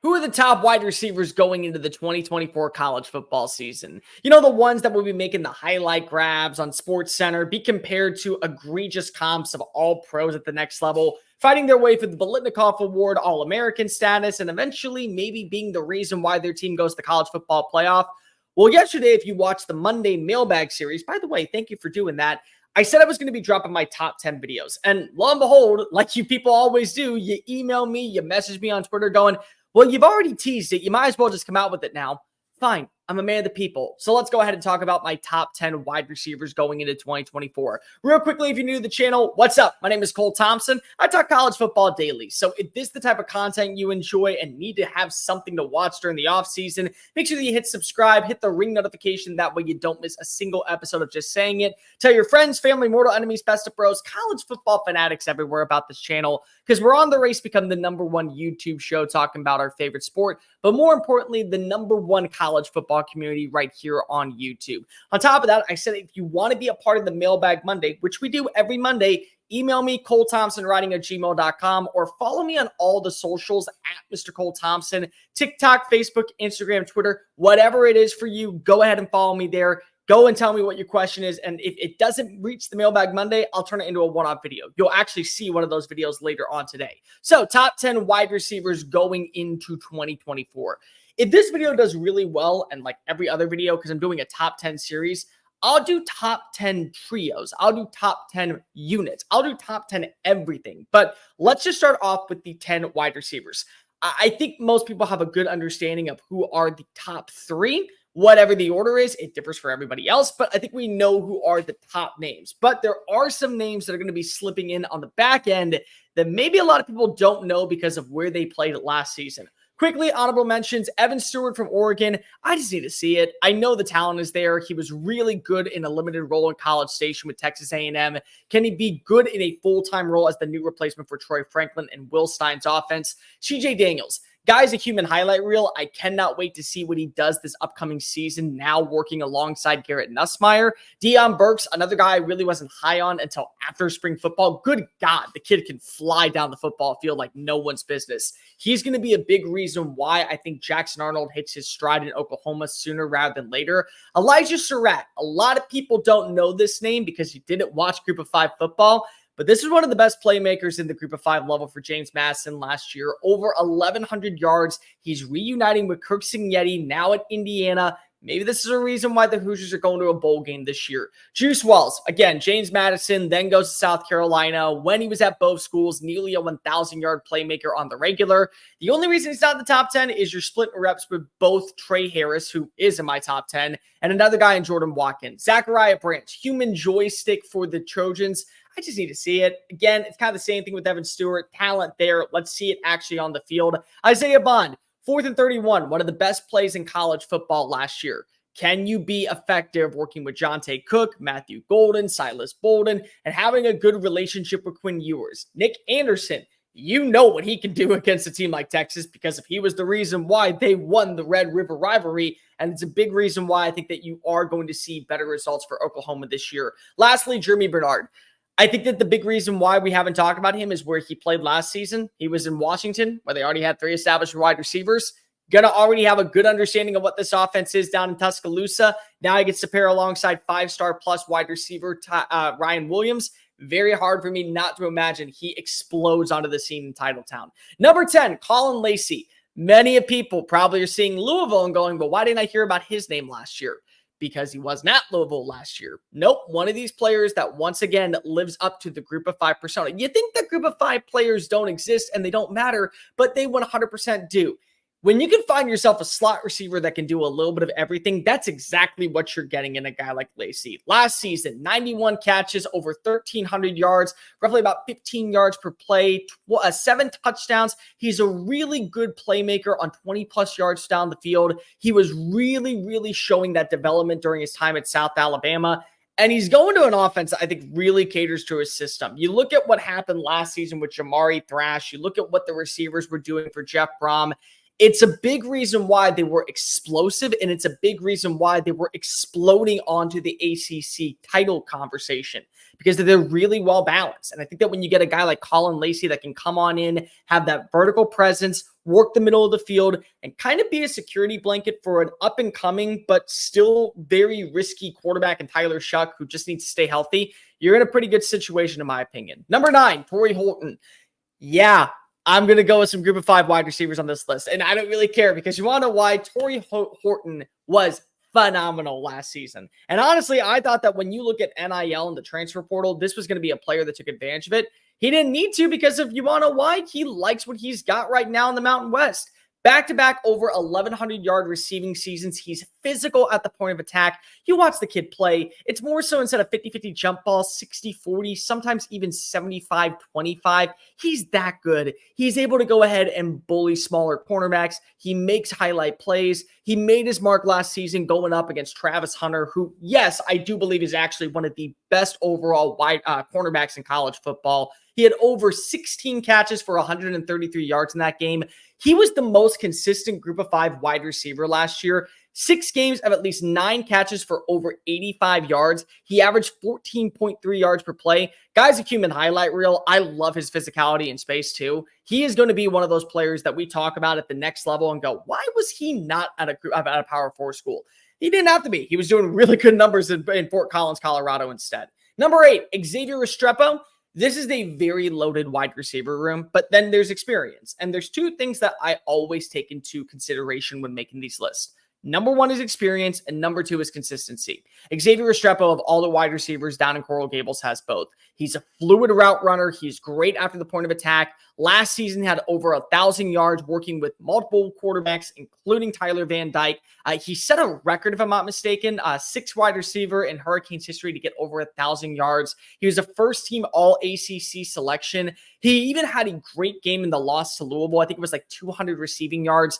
Who are the top wide receivers going into the 2024 college football season? You know, the ones that will be making the highlight grabs on SportsCenter, be compared to egregious comps of all pros at the next level, fighting their way for the Bolitnikoff Award, All-American status, and eventually maybe being the reason why their team goes to the college football playoff. Well, yesterday, if you watched the Monday mailbag series, by the way, thank you for doing that. I said I was going to be dropping my top 10 videos. And lo and behold, like you people always do, you email me, you message me on Twitter going, well, you've already teased it. You might as well just come out with it now. Fine. I'm a man of the people. So let's go ahead and talk about my top 10 wide receivers going into 2024. Real quickly, if you're new to the channel, what's up? My name is Cole Thompson. I talk college football daily. So if this is the type of content you enjoy and need to have something to watch during the off season, make sure that you hit subscribe, hit the ring notification. That way you don't miss a single episode of just saying it. Tell your friends, family, mortal enemies, best of bros, college football fanatics everywhere about this channel, because we're on the race to become the #1 YouTube show talking about our favorite sport, but more importantly, the #1 college football community right here on YouTube. On top of that, I said if you want to be a part of the Mailbag Monday, which we do every Monday, email me, colethompsonwriting@gmail.com, or follow me on all the socials at Mr. Cole Thompson, TikTok, Facebook, Instagram, Twitter, whatever it is for you, go ahead and follow me there. Go and tell me what your question is, and if it doesn't reach the Mailbag Monday, I'll turn it into a one-off video. You'll actually see one of those videos later on today. So, top 10 wide receivers going into 2024. If this video does really well, and like every other video, because I'm doing a top 10 series, I'll do top 10 trios. I'll do top 10 units. I'll do top 10 everything. But let's just start off with the 10 wide receivers. I think most people have a good understanding of who are the top 3. Whatever the order is, it differs for everybody else, but I think we know who are the top names. But there are some names that are going to be slipping in on the back end that maybe a lot of people don't know because of where they played last season. Quickly, honorable mentions, Evan Stewart from Oregon. I just need to see it. I know the talent is there. He was really good in a limited role in College Station with Texas A&M. Can he be good in a full-time role as the new replacement for Troy Franklin and Will Stein's offense? CJ Daniels. Guy's a human highlight reel. I cannot wait to see what he does this upcoming season, now working alongside Garrett Nussmeier. Deion Burks, another guy I really wasn't high on until after spring football. Good God, the kid can fly down the football field like no one's business. He's going to be a big reason why I think Jackson Arnold hits his stride in Oklahoma sooner rather than later. Elijah Surratt. A lot of people don't know this name because you didn't watch Group of 5 football, but this is one of the best playmakers in the Group of 5 level for James Madison last year. Over 1,100 yards. He's reuniting with Kirk Cignetti now at Indiana. Maybe this is a reason why the Hoosiers are going to a bowl game this year. Juice Wells, again, James Madison, then goes to South Carolina. When he was at both schools, nearly a 1,000-yard playmaker on the regular. The only reason he's not in the top 10 is you're splitting reps with both Trey Harris, who is in my top 10, and another guy in Jordan Watkins. Zachariah Branch, human joystick for the Trojans. I just need to see it. Again, it's kind of the same thing with Evan Stewart. Talent there. Let's see it actually on the field. Isaiah Bond, 4th and 31, one of the best plays in college football last year. Can you be effective working with Jonte Cook, Matthew Golden, Silas Bolden, and having a good relationship with Quinn Ewers? Nick Anderson, you know what he can do against a team like Texas, because if he was the reason why they won the Red River rivalry, and it's a big reason why I think that you are going to see better results for Oklahoma this year. Lastly, Jeremy Bernard. I think that the big reason why we haven't talked about him is where he played last season. He was in Washington, where they already had 3 established wide receivers. Going to already have a good understanding of what this offense is down in Tuscaloosa. Now he gets to pair alongside 5-star plus wide receiver Ryan Williams. Very hard for me not to imagine he explodes onto the scene in Titletown. Number 10, Colin Lacy. Many of people probably are seeing Louisville and going, but why didn't I hear about his name last year? Because he wasn't at Louisville last year. Nope, one of these players that once again lives up to the Group of 5 persona. You think the Group of 5 players don't exist and they don't matter, but they 100% do. When you can find yourself a slot receiver that can do a little bit of everything, that's exactly what you're getting in a guy like Lacy. Last season, 91 catches, over 1,300 yards, roughly about 15 yards per play, 7 touchdowns. He's a really good playmaker on 20-plus yards down the field. He was really showing that development during his time at South Alabama. And he's going to an offense that I think really caters to his system. You look at what happened last season with Jamari Thrash. You look at what the receivers were doing for Jeff Brom. It's a big reason why they were explosive, and it's a big reason why they were exploding onto the ACC title conversation because they're really well balanced. And I think that when you get a guy like Colin Lacy that can come on in, have that vertical presence, work the middle of the field, and kind of be a security blanket for an up-and-coming but still very risky quarterback in Tyler Shuck who just needs to stay healthy, you're in a pretty good situation, in my opinion. Number 9, Torrey Holton. Yeah, I'm going to go with some group of 5 wide receivers on this list. And I don't really care because you want to know why? Torrey Horton was phenomenal last season. And honestly, I thought that when you look at NIL and the transfer portal, this was going to be a player that took advantage of it. He didn't need to because if you want to know why, he likes what he's got right now in the Mountain West. Back-to-back over 1,100-yard receiving seasons. He's physical at the point of attack. You watch the kid play. It's more so instead of 50-50 jump balls, 60-40, sometimes even 75-25. He's that good. He's able to go ahead and bully smaller cornerbacks. He makes highlight plays. He made his mark last season going up against Travis Hunter, who, yes, I do believe is actually one of the best overall wide cornerbacks in college football. He had over 16 catches for 133 yards in that game. He was the most consistent group of 5 wide receiver last year. 6 games of at least 9 catches for over 85 yards. He averaged 14.3 yards per play. Guy's a human highlight reel. I love his physicality in space too. He is going to be one of those players that we talk about at the next level and go, why was he not at a Power 4 school? He didn't have to be. He was doing really good numbers in Fort Collins, Colorado instead. Number 8, Xavier Restrepo. This is a very loaded wide receiver room, but then there's experience. And there's 2 things that I always take into consideration when making these lists. Number 1 is experience, and number 2 is consistency. Xavier Restrepo, of all the wide receivers down in Coral Gables, has both. He's a fluid route runner. He's great after the point of attack. Last season, he had over 1,000 yards working with multiple quarterbacks, including Tyler Van Dyke. He set a record, if I'm not mistaken, 6th wide receiver in Hurricanes history to get over 1,000 yards. He was a first-team All-ACC selection. He even had a great game in the loss to Louisville. I think it was like 200 receiving yards.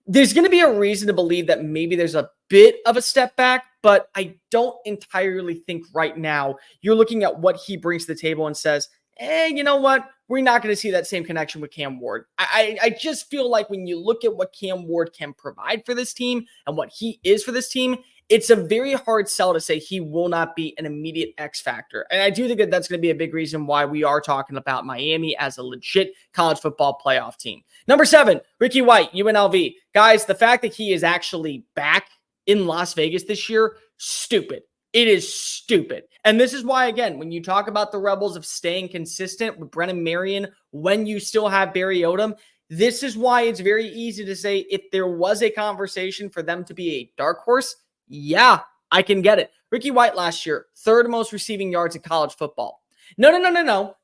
There's going to be a reason to believe that maybe there's a bit of a step back, but I don't entirely think right now you're looking at what he brings to the table and says, you know what? We're not going to see that same connection with Cam Ward. I just feel like when you look at what Cam Ward can provide for this team and what he is for this team, it's a very hard sell to say he will not be an immediate X factor. And I do think that that's going to be a big reason why we are talking about Miami as a legit college football playoff team. Number 7, Ricky White, UNLV. Guys, the fact that he is actually back in Las Vegas this year, stupid. It is stupid. And this is why, again, when you talk about the Rebels of staying consistent with Brennan Marion, when you still have Barry Odom, this is why it's very easy to say if there was a conversation for them to be a dark horse, yeah, I can get it. Ricky White last year, 3rd most receiving yards in college football. No.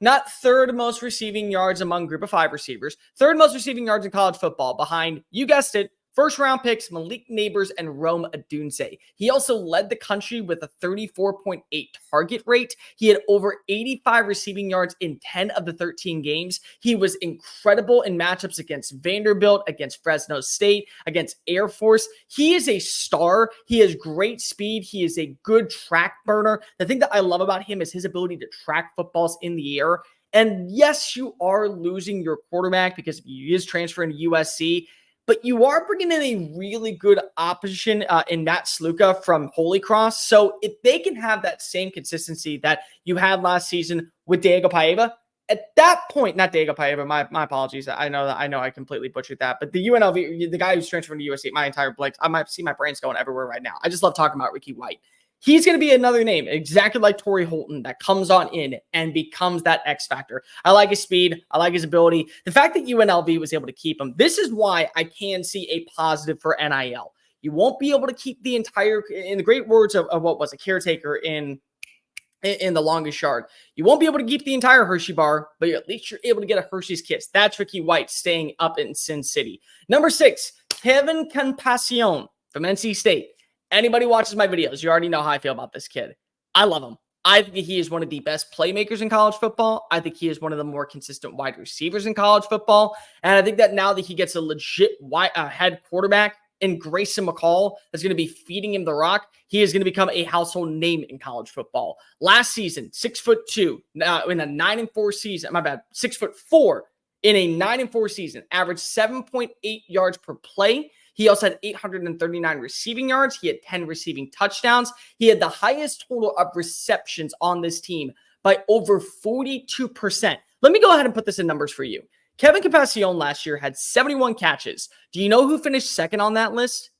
Not 3rd most receiving yards among group of 5 receivers. 3rd most receiving yards in college football behind, you guessed it, first-round picks Malik Neighbors and Rome Odunze. He also led the country with a 34.8 target rate. He had over 85 receiving yards in 10 of the 13 games. He was incredible in matchups against Vanderbilt, against Fresno State, against Air Force. He is a star. He has great speed. He is a good track burner. The thing that I love about him is his ability to track footballs in the air. And yes, you are losing your quarterback because he is transferring to USC, but you are bringing in a really good opposition in Matt Sluka from Holy Cross. So if they can have that same consistency that you had last season with Diego Paiva, at that point, not Diego Paiva, my apologies. I know I completely butchered that. But the UNLV, the guy who's transferring to USC, my entire blank, I might see my brains going everywhere right now. I just love talking about Ricky White. He's going to be another name, exactly like Torrey Holton, that comes on in and becomes that X factor. I like his speed. I like his ability. The fact that UNLV was able to keep him, this is why I can see a positive for NIL. You won't be able to keep the entire, in the great words of what was a caretaker in The Longest Yard, you won't be able to keep the entire Hershey bar, but at least you're able to get a Hershey's Kiss. That's Ricky White staying up in Sin City. Number 6, Kevin Compassion from NC State. Anybody watches my videos, you already know how I feel about this kid. I love him. I think he is one of the best playmakers in college football. I think he is one of the more consistent wide receivers in college football. And I think that now that he gets a legit head quarterback in Grayson McCall that's going to be feeding him the rock, he is going to become a household name in college football. Last season, 6'2", in a 9-4 season, 6'4" in a 9-4 season, averaged 7.8 yards per play. He also had 839 receiving yards. He had 10 receiving touchdowns. He had the highest total of receptions on this team by over 42%. Let me go ahead and put this in numbers for you. Kevin Capascione last year had 71 catches. Do you know who finished second on that list?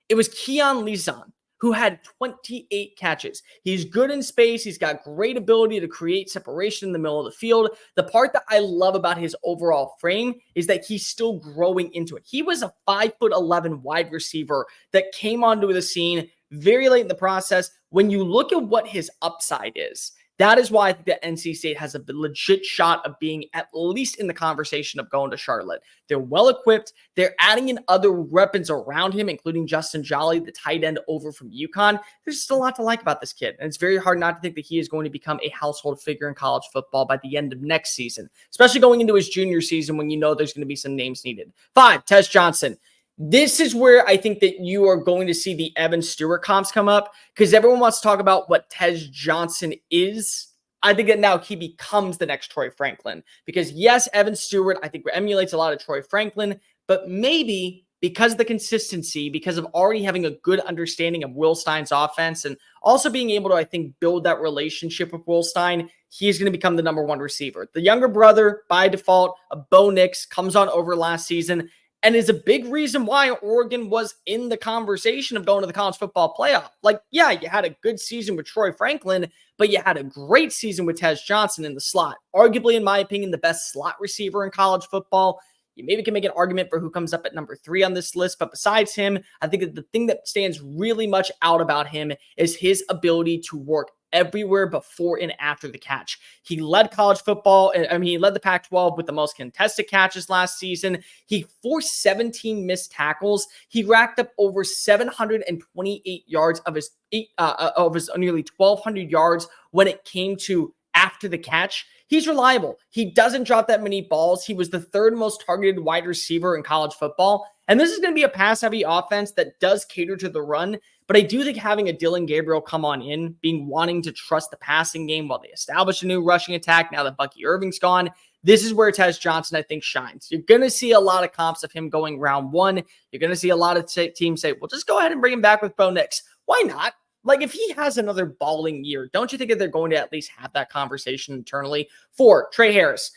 It was Keon Lezon, who had 28 catches. He's good in space. He's got great ability to create separation in the middle of the field. The part that I love about his overall frame is that he's still growing into it. He was a 5'11" wide receiver that came onto the scene very late in the process. When you look at what his upside is, that is why I think that NC State has a legit shot of being at least in the conversation of going to Charlotte. They're well equipped. They're adding in other weapons around him, including Justin Jolly, the tight end over from UConn. There's just a lot to like about this kid. And it's very hard not to think that he is going to become a household figure in college football by the end of next season, especially going into his junior season when you know there's going to be some names needed. 5, Tez Johnson. This is where I think that you are going to see the Evan Stewart comps come up because everyone wants to talk about what Tez Johnson is. I think that now he becomes the next Troy Franklin because yes, Evan Stewart, I think emulates a lot of Troy Franklin, but maybe because of the consistency, because of already having a good understanding of Will Stein's offense and also being able to, I think, build that relationship with Will Stein, he's going to become the number one receiver. The younger brother by default of Bo Nix comes on over last season and is a big reason why Oregon was in the conversation of going to the college football playoff. Like, yeah, you had a good season with Troy Franklin, but you had a great season with Tez Johnson in the slot. Arguably, in my opinion, the best slot receiver in college football. You maybe can make an argument for who comes up at number 3 on this list, but besides him, I think that the thing that stands really much out about him is his ability to work everywhere before and after the catch. He led college football. He led the Pac-12 with the most contested catches last season. He forced 17 missed tackles. He racked up over 728 yards of his nearly 1,200 yards when it came to after the catch. He's reliable. He doesn't drop that many balls. He was the 3rd most targeted wide receiver in college football. And this is going to be a pass-heavy offense that does cater to the run. But I do think having a Dylan Gabriel come on in, wanting to trust the passing game while they establish a new rushing attack now that Bucky Irving's gone, this is where Tez Johnson, I think, shines. You're going to see a lot of comps of him going round 1. You're going to see a lot of teams say, well, just go ahead and bring him back with Bo Nix. Why not? Like, if he has another balling year, don't you think that they're going to at least have that conversation internally? 4, Trey Harris.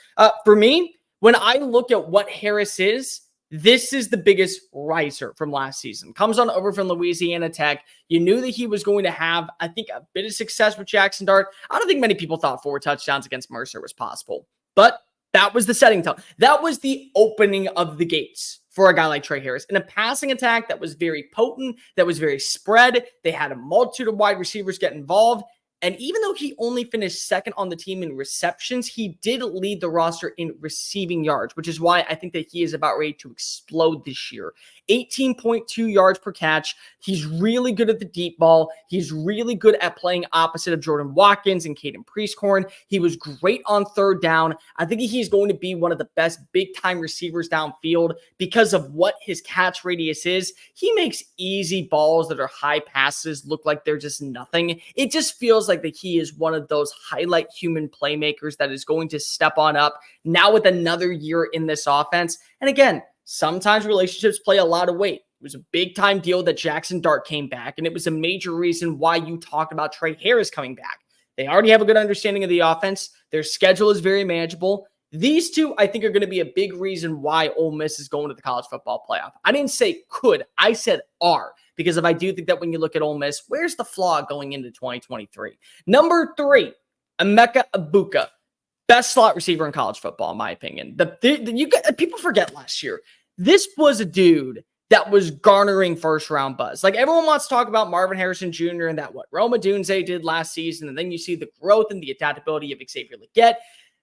For me, when I look at what Harris is, this is the biggest riser from last season. Comes on over from Louisiana Tech. You knew that he was going to have, I think, a bit of success with Jackson Dart. I don't think many people thought 4 touchdowns against Mercer was possible, but that was the setting tone. That was the opening of the gates for a guy like Trey Harris in a passing attack that was very potent, that was very spread. They had a multitude of wide receivers get involved. And even though he only finished 2nd on the team in receptions, he did lead the roster in receiving yards, which is why I think that he is about ready to explode this year. 18.2 yards per catch. He's really good at the deep ball. He's really good at playing opposite of Jordan Watkins and Caden Prieskorn. He was great on 3rd down. I think he's going to be one of the best big-time receivers downfield because of what his catch radius is. He makes easy balls that are high passes look like they're just nothing. It just feels like that he is one of those highlight human playmakers that is going to step on up now with another year in this offense. And again, sometimes relationships play a lot of weight. It was a big time deal that Jackson Dart came back, and it was a major reason why you talked about Trey Harris coming back. They already have a good understanding of the offense. Their schedule is very manageable. These two, I think, are going to be a big reason why Ole Miss is going to the college football playoff. I didn't say could, I said are. Because if I do think that when you look at Ole Miss, where's the flaw going into 2023? Number 3, Emeka Egbuka. Best slot receiver in college football, in my opinion. People forget last year. This was a dude that was garnering first-round buzz. Like, everyone wants to talk about Marvin Harrison Jr. and that what Rome Odunze did last season, and then you see the growth and the adaptability of Xavier Legette.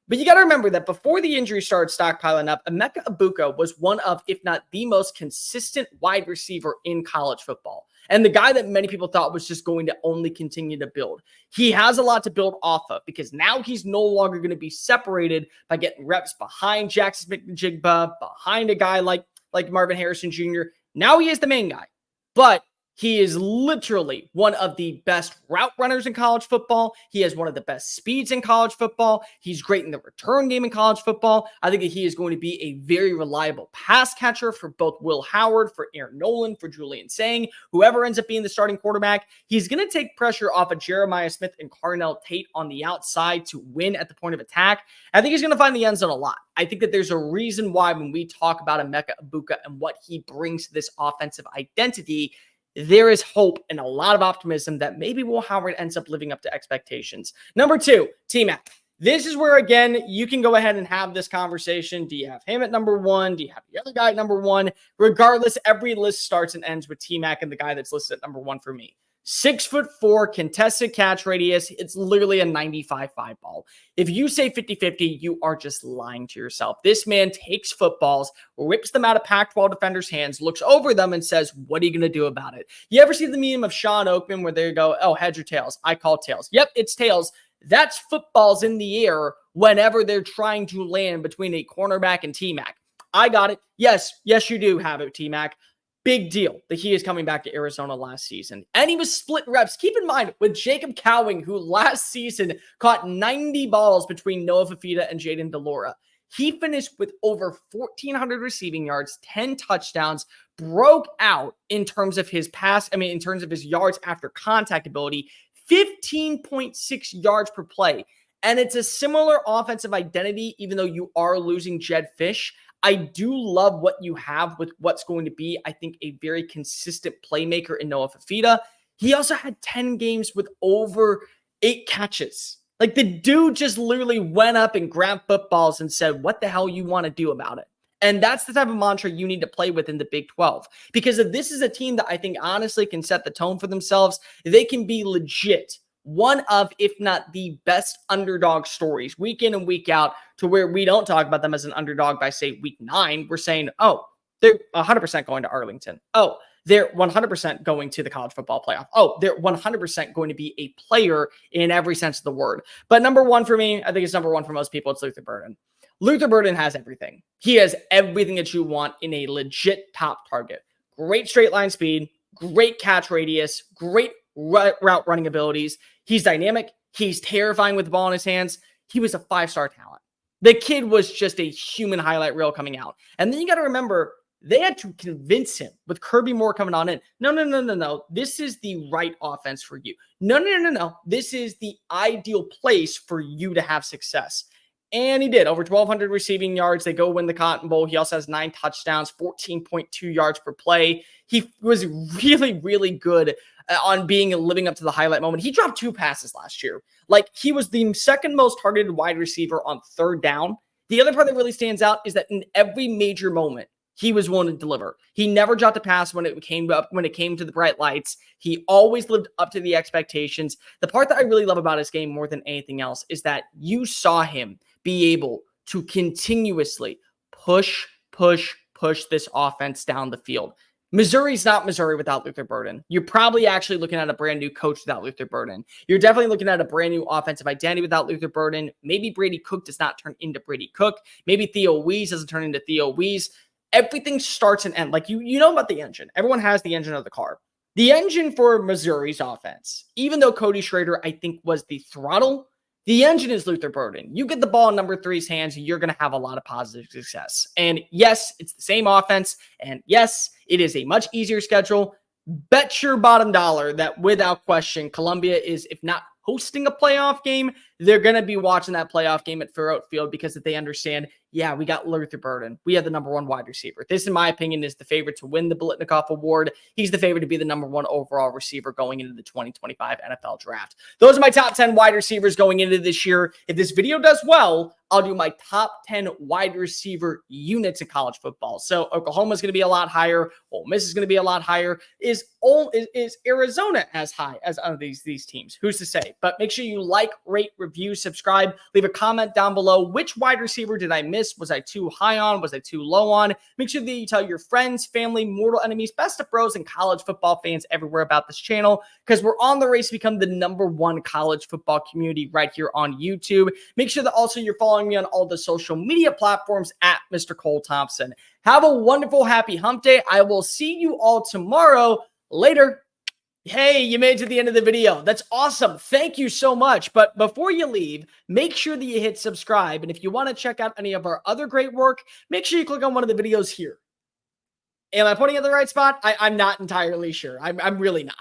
But you got to remember that before the injury started stockpiling up, Emeka Egbuka was one of, if not the most consistent wide receiver in college football. And the guy that many people thought was just going to only continue to build. He has a lot to build off of because now he's no longer going to be separated by getting reps behind Jackson Smith-Njigba, behind a guy like Marvin Harrison Jr. Now he is the main guy. But He is literally one of the best route runners in college football. He has one of the best speeds in college football. He's great in the return game in college football. I think that he is going to be a very reliable pass catcher for both Will Howard, for Aaron Nolan, for Julian Sang, whoever ends up being the starting quarterback. He's going to take pressure off of Jeremiah Smith and Carnell Tate on the outside to win at the point of attack. I think he's going to find the end zone a lot. I think that there's a reason why when we talk about Emeka Egbuka and what he brings to this offensive identity, there is hope and a lot of optimism that maybe Will Howard ends up living up to expectations. Number 2, T-Mac. This is where, again, you can go ahead and have this conversation. Do you have him at number 1? Do you have the other guy at number 1? Regardless, every list starts and ends with T-Mac and the guy that's listed at number 1 for me. 6'4", contested catch radius. It's literally a 95-5 ball. If you say 50-50, you are just lying to yourself. This man takes footballs, rips them out of Pac-12 defenders' hands, looks over them and says, what are you going to do about it? You ever see the meme of Sean Oakman where they go, oh, heads or tails? I call tails. Yep, it's tails. That's footballs in the air whenever they're trying to land between a cornerback and T-Mac. I got it. Yes, you do have it, T-Mac. Big deal that he is coming back to Arizona last season. And he was split reps. Keep in mind, with Jacob Cowing, who last season caught 90 balls between Noah Fafita and Jaden DeLora. He finished with over 1,400 receiving yards, 10 touchdowns, broke out in terms of his in terms of his yards after contact ability, 15.6 yards per play. And it's a similar offensive identity, even though you are losing Jed Fish. I do love what you have with what's going to be, I think, a very consistent playmaker in Noah Fafita. He also had 10 games with over 8 catches. Like, the dude just literally went up and grabbed footballs and said, what the hell you want to do about it? And that's the type of mantra you need to play with in the Big 12. Because if this is a team that I think honestly can set the tone for themselves, they can be legit one of, if not the best underdog stories week in and week out, to where we don't talk about them as an underdog by, say, week 9. We're saying, oh, they're 100% going to Arlington. Oh, they're 100% going to the college football playoff. Oh, they're 100% going to be a player in every sense of the word. But number 1 for me, I think it's number 1 for most people, it's Luther Burden. Luther Burden has everything. He has everything that you want in a legit top target. Great straight line speed, great catch radius, great route running abilities. He's dynamic. He's terrifying with the ball in his hands. He was a 5-star talent. The kid was just a human highlight reel coming out. And then you got to remember, they had to convince him with Kirby Moore coming on in. No. This is the right offense for you. No. This is the ideal place for you to have success. And he did. Over 1,200 receiving yards. They go win the Cotton Bowl. He also has 9 touchdowns, 14.2 yards per play. He was really, really good on living up to the highlight moment. He dropped 2 passes last year. Like, he was the second most targeted wide receiver on 3rd down. The other part that really stands out is that in every major moment, he was willing to deliver. He never dropped a pass when it came to the bright lights. He always lived up to the expectations. The part that I really love about his game more than anything else is that you saw him be able to continuously push this offense down the field. Missouri's not Missouri without Luther Burden. You're probably actually looking at a brand new coach without Luther Burden. You're definitely looking at a brand new offensive identity without Luther Burden. Maybe Brady Cook does not turn into Brady Cook. Maybe Theo Wease doesn't turn into Theo Wease. Everything starts and ends. Like, you know about the engine. Everyone has the engine of the car. The engine for Missouri's offense, even though Cody Schrader, I think, was the throttle, the engine is Luther Burden. You get the ball in number 3's hands, you're going to have a lot of positive success. And yes, it's the same offense. And yes, it is a much easier schedule. Bet your bottom dollar that without question, Columbia is, if not hosting a playoff game, they're going to be watching that playoff game at Fairhope Field because they understand, yeah, we got Luther Burden. We have the number 1 wide receiver. This, in my opinion, is the favorite to win the Biletnikoff Award. He's the favorite to be the number 1 overall receiver going into the 2025 NFL Draft. Those are my top 10 wide receivers going into this year. If this video does well, I'll do my top 10 wide receiver units in college football. So Oklahoma's going to be a lot higher. Ole Miss is going to be a lot higher. Is Arizona as high as these teams? Who's to say? But make sure you like, rate, review, subscribe. Leave a comment down below. Which wide receiver did I miss? Was I too high on? Was I too low on? Make sure that you tell your friends, family, mortal enemies, best of bros, and college football fans everywhere about this channel, because we're on the race to become the number 1 college football community right here on YouTube. Make sure that also you're following me on all the social media platforms at Mr. Cole Thompson. Have a wonderful, happy hump day. I will see you all tomorrow. Later. Hey, you made it to the end of the video. That's awesome. Thank you so much. But before you leave, make sure that you hit subscribe. And if you want to check out any of our other great work, make sure you click on one of the videos here. Am I pointing at the right spot? I'm not entirely sure. I'm really not.